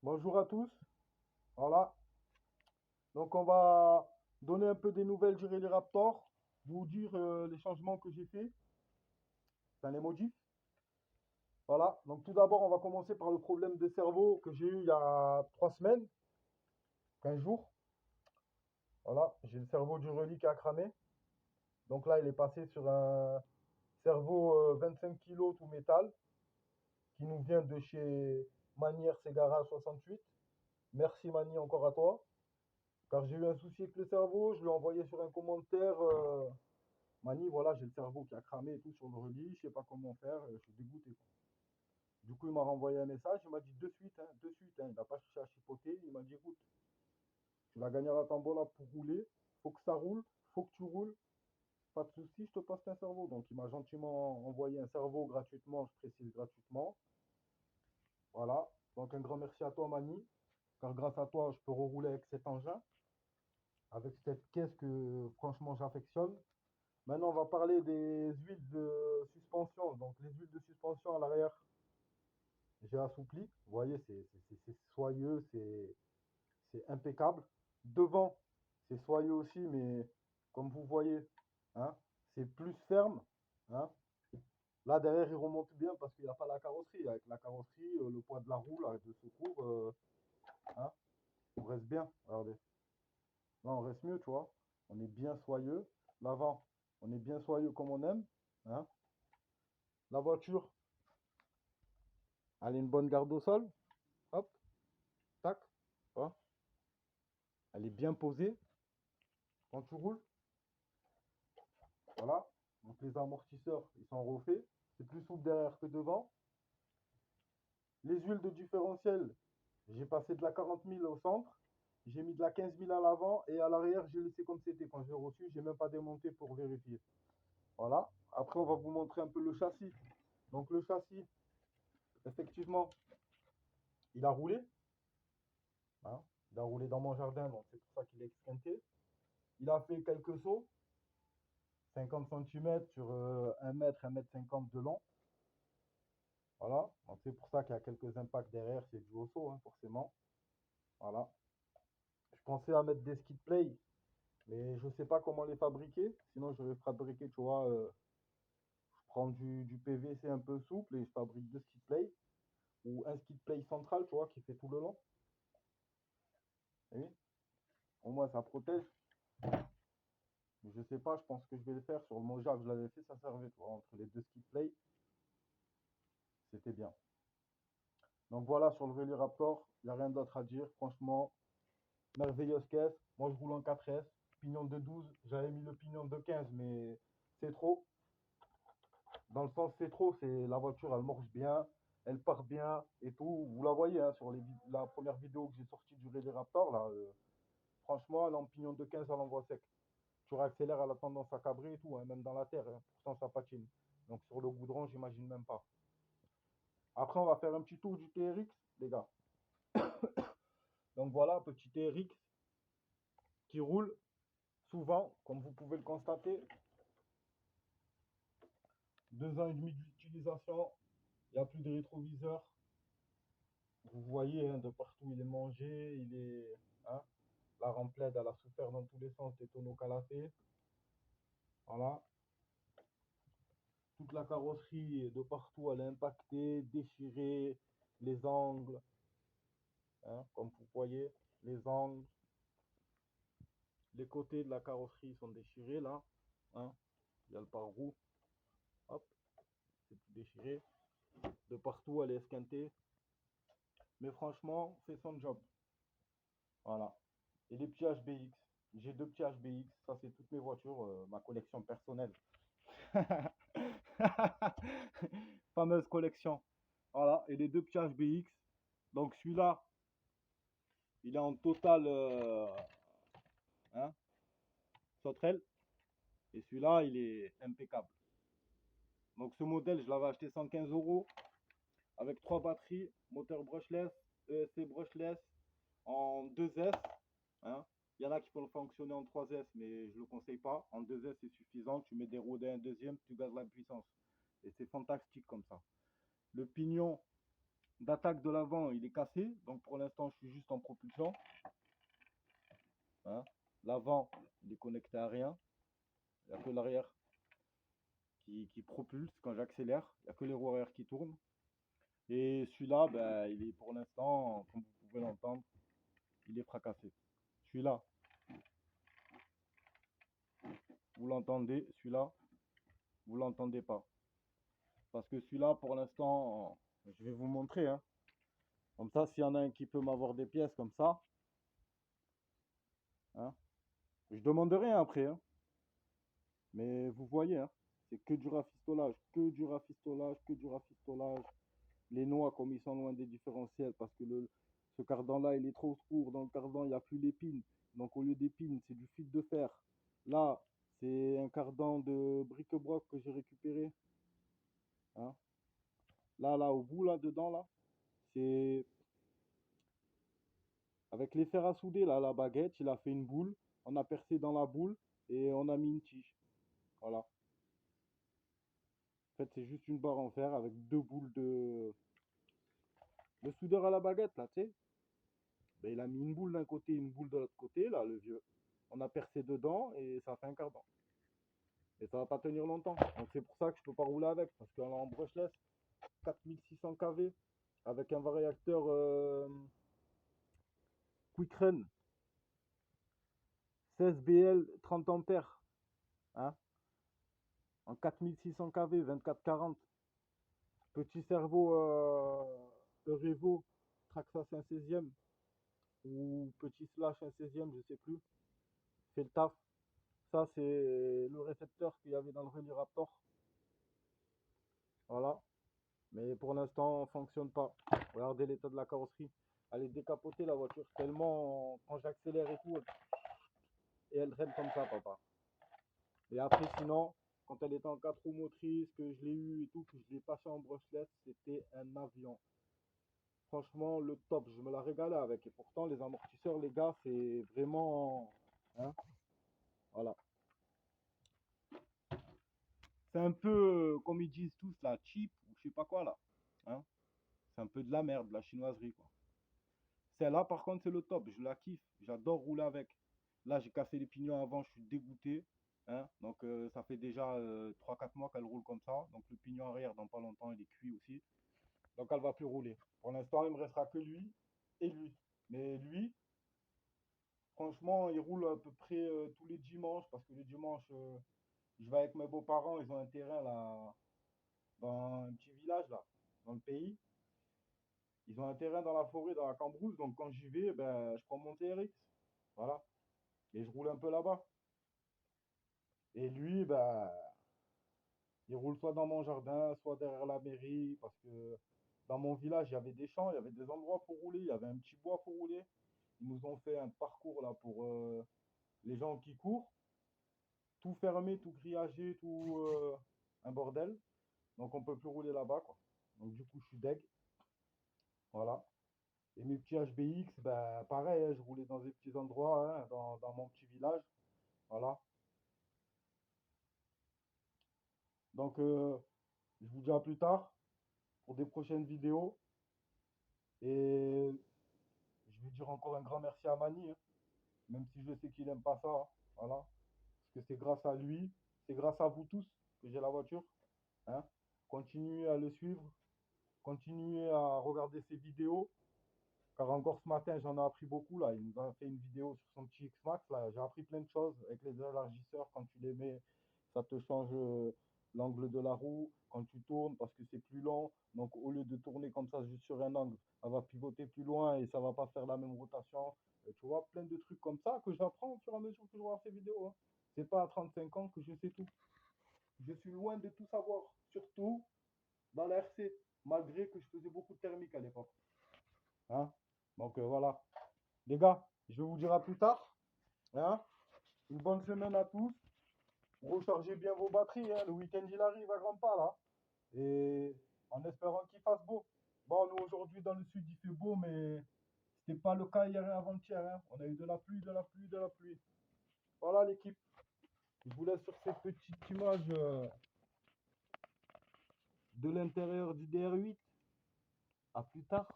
Bonjour à tous. Voilà. Donc on va donner un peu des nouvelles du Rally Raptor, vous dire les changements que j'ai fait, enfin les modifs. Voilà. Donc tout d'abord, on va commencer par le problème de cerveau que j'ai eu il y a 3 semaines, 15 jours. Voilà. J'ai le cerveau du Rally qui a cramé. Donc là, il est passé sur un cerveau 25 kilos tout métal qui nous vient de chez Manière Segara 68. Merci Mani encore à toi. Car j'ai eu un souci avec le cerveau, je lui ai envoyé sur un commentaire. Mani, voilà, j'ai le cerveau qui a cramé et tout sur le relis, je sais pas comment faire, je suis dégoûté, quoi. Du coup, il m'a renvoyé un message, il m'a dit de suite, hein, il n'a pas cherché à chipoter, il m'a dit écoute, tu l'as gagné à la tambola pour rouler, faut que ça roule, faut que tu roules, pas de souci, je te passe un cerveau. Donc il m'a gentiment envoyé un cerveau gratuitement, je précise gratuitement. Voilà, donc un grand merci à toi Mani, car grâce à toi, je peux rerouler avec cet engin, avec cette caisse que franchement j'affectionne. Maintenant, on va parler des huiles de suspension. Donc, les huiles de suspension à l'arrière, j'ai assoupli. Vous voyez, c'est soyeux, c'est impeccable. Devant, c'est soyeux aussi, mais comme vous voyez, hein, c'est plus ferme. Hein. Là, derrière, il remonte bien parce qu'il n'y a pas la carrosserie. Avec la carrosserie, le poids de la roue, là, de secours, hein, on reste bien. Regardez. Là, on reste mieux, tu vois. On est bien soyeux. L'avant, on est bien soyeux comme on aime. Hein. La voiture, elle a une bonne garde au sol. Hop, tac. Hein. Elle est bien posée quand tu roules. Voilà. Donc les amortisseurs, ils sont refaits. C'est plus souple derrière que devant. Les huiles de différentiel, j'ai passé de la 40 000 au centre. J'ai mis de la 15 000 à l'avant et à l'arrière, j'ai laissé comme c'était. Quand j'ai reçu, j'ai même pas démonté pour vérifier. Voilà. Après, on va vous montrer un peu le châssis. Donc le châssis, effectivement, il a roulé. Hein. Il a roulé dans mon jardin, donc c'est pour ça qu'il est esquinté. Il a fait quelques sauts. 50 centimètres sur 1 mètre, 1 mètre 50 de long. Voilà, donc c'est pour ça qu'il y a quelques impacts derrière, c'est dû au saut, hein, forcément. Voilà. Je pensais à mettre des skid play, mais je ne sais pas comment les fabriquer. Sinon, je vais fabriquer, tu vois, je prends du PVC un peu souple et je fabrique deux skid play. Ou un skid play central, tu vois, qui fait tout le long. Et oui, au moins ça protège. Mais je sais pas, je pense que je vais le faire. Sur le Mojave, je l'avais fait, ça servait, tu vois, entre les deux skid play, c'était bien. Donc voilà, sur le Velociraptor, il n'y a rien d'autre à dire. Franchement, merveilleuse caisse. Moi, je roule en 4S. Pignon de 12. J'avais mis le pignon de 15, mais c'est trop. Dans le sens, c'est trop. C'est la voiture, elle marche bien. Elle part bien et tout. Vous la voyez hein, sur la première vidéo que j'ai sortie du Rally Raptor. Là, franchement, elle est en pignon de 15 à l'envoi sec. Tu réaccélères, elle a tendance à cabrer et tout, hein, même dans la terre. Hein. Pourtant, ça patine. Donc, sur le goudron, j'imagine même pas. Après, on va faire un petit tour du TRX, les gars. Donc, voilà, petit TRX qui roule souvent, comme vous pouvez le constater. 2 ans et demi d'utilisation, il n'y a plus de rétroviseur. Vous voyez, hein, de partout il est mangé, il est. Hein, la remplède, elle a souffert dans tous les sens des tonneaux qu'elle a fait. Voilà. Toute la carrosserie de partout, elle est impactée, déchirée, les angles, hein, comme vous voyez, les angles, les côtés de la carrosserie sont déchirés là. Hein. Il y a le pare-roue, hop, c'est tout déchiré. De partout, elle est esquintée. Mais franchement, c'est son job. Voilà. Et les petits HBX. J'ai deux petits HBX. Ça, c'est toutes mes voitures, ma collection personnelle. Fameuse collection. Voilà. Et les deux petits HBX. Donc, celui-là, il est en total hein, sauterelle. Et celui-là, il est impeccable. Donc, ce modèle, je l'avais acheté 115 euros avec 3 batteries, moteur brushless, ESC brushless en 2S. Hein. Il y en a qui font fonctionner en 3S, mais je ne le conseille pas. En 2S, c'est suffisant. Tu mets des roues d'un deuxième, tu gazes la puissance. Et c'est fantastique comme ça. Le pignon, d'attaque de l'avant, il est cassé. Donc pour l'instant, je suis juste en propulsion. Hein. L'avant, il est connecté à rien. Il n'y a que l'arrière qui propulse quand j'accélère. Il n'y a que les roues arrière qui tournent. Et celui-là, ben, il est pour l'instant, comme vous pouvez l'entendre, il est fracassé. Celui-là, vous l'entendez. Celui-là, vous l'entendez pas. Parce que celui-là, pour l'instant, je vais vous montrer. Hein. Comme ça, s'il y en a un qui peut m'avoir des pièces comme ça, hein, je demande rien après. Hein. Mais vous voyez, hein, c'est que du rafistolage, que du rafistolage, que du rafistolage. Les noix, comme ils sont loin des différentiels, parce que ce cardan-là, il est trop court. Dans le cardan, il n'y a plus l'épine. Donc, au lieu d'épine, c'est du fil de fer. Là, c'est un cardan de bric-broc que j'ai récupéré. Hein. Là, au bout, là, dedans, là, c'est avec les fers à souder, là, la baguette, il a fait une boule. On a percé dans la boule et on a mis une tige. Voilà. En fait, c'est juste une barre en fer avec deux boules de soudeur à la baguette, là, tu sais. Ben, il a mis une boule d'un côté, une boule de l'autre côté, là, le vieux. On a percé dedans et ça fait un cardan. Et ça va pas tenir longtemps. Donc c'est pour ça que je peux pas rouler avec. Parce qu'on est en brushless, 4600 kV, avec un variacteur Quick Run, 16 BL, 30 ampères. Hein, en 4600 kV, 2440. Petit cerveau Revo, Traxas 1 16e. Ou petit slash 1 16e, je sais plus. Fait le taf. Ça, c'est le récepteur qu'il y avait dans le Rally Raptor. Voilà. Mais pour l'instant, on fonctionne pas. Regardez l'état de la carrosserie. Elle est décapotée, la voiture. Tellement, quand j'accélère et tout, et elle traîne comme ça, papa. Et après, sinon, quand elle était en 4 roues motrices, que je l'ai eu et tout, que je l'ai passé en brushless, c'était un avion. Franchement, le top. Je me la régalais avec. Et pourtant, les amortisseurs, les gars, c'est vraiment... Hein, voilà. C'est un peu, comme ils disent tous, la cheap, ou je sais pas quoi, là. Hein, c'est un peu de la merde, de la chinoiserie, quoi. Celle-là, par contre, c'est le top. Je la kiffe. J'adore rouler avec. Là, j'ai cassé les pignons avant, je suis dégoûté. Hein. Donc, ça fait déjà 3-4 mois qu'elle roule comme ça. Donc, le pignon arrière, dans pas longtemps, il est cuit aussi. Donc, elle va plus rouler. Pour l'instant, il me restera que lui et lui. Mais lui, franchement, il roule à peu près tous les dimanches. Parce que les dimanches, je vais avec mes beaux-parents. Ils ont un terrain là, dans un petit village là, dans le pays. Ils ont un terrain dans la forêt, dans la cambrousse. Donc, quand j'y vais, ben, je prends mon TRX. Voilà. Et je roule un peu là-bas. Et lui, bah, il roule soit dans mon jardin, soit derrière la mairie, parce que dans mon village, il y avait des champs, il y avait des endroits pour rouler, il y avait un petit bois pour rouler. Ils nous ont fait un parcours là pour les gens qui courent, tout fermé, tout grillagé, tout un bordel. Donc on peut plus rouler là-bas, quoi. Donc du coup, je suis deg. Voilà. Et mes petits HBX, bah, pareil, hein, je roulais dans des petits endroits, hein, dans mon petit village. Voilà. Donc, je vous dis à plus tard pour des prochaines vidéos. Et je vais dire encore un grand merci à Mani, hein, même si je sais qu'il n'aime pas ça. Hein, voilà. Parce que c'est grâce à lui, c'est grâce à vous tous que j'ai la voiture. Hein. Continuez à le suivre, continuez à regarder ses vidéos. Car encore ce matin, j'en ai appris beaucoup. Là. Il nous a fait une vidéo sur son petit X-Max. Là. J'ai appris plein de choses avec les élargisseurs. Quand tu les mets, ça te change l'angle de la roue. Quand tu tournes, parce que c'est plus long. Donc au lieu de tourner comme ça juste sur un angle, ça va pivoter plus loin et ça va pas faire la même rotation. Et tu vois, plein de trucs comme ça que j'apprends au fur et à mesure que je vois ces vidéos. Hein. C'est pas à 35 ans que je sais tout. Je suis loin de tout savoir. Surtout dans la RC. Malgré que je faisais beaucoup de thermique à l'époque. Hein. Donc voilà. Les gars, je vais vous dire à plus tard. Hein. Une bonne semaine à tous. Rechargez bien vos batteries. Hein. Le week-end, il arrive à grands pas là. Et en espérant qu'il fasse beau. Bon, nous aujourd'hui dans le sud, il fait beau, mais c'était pas le cas hier et avant-hier. Hein. On a eu de la pluie, de la pluie, de la pluie. Voilà l'équipe. Je vous laisse sur cette petite image de l'intérieur du DR8. À plus tard.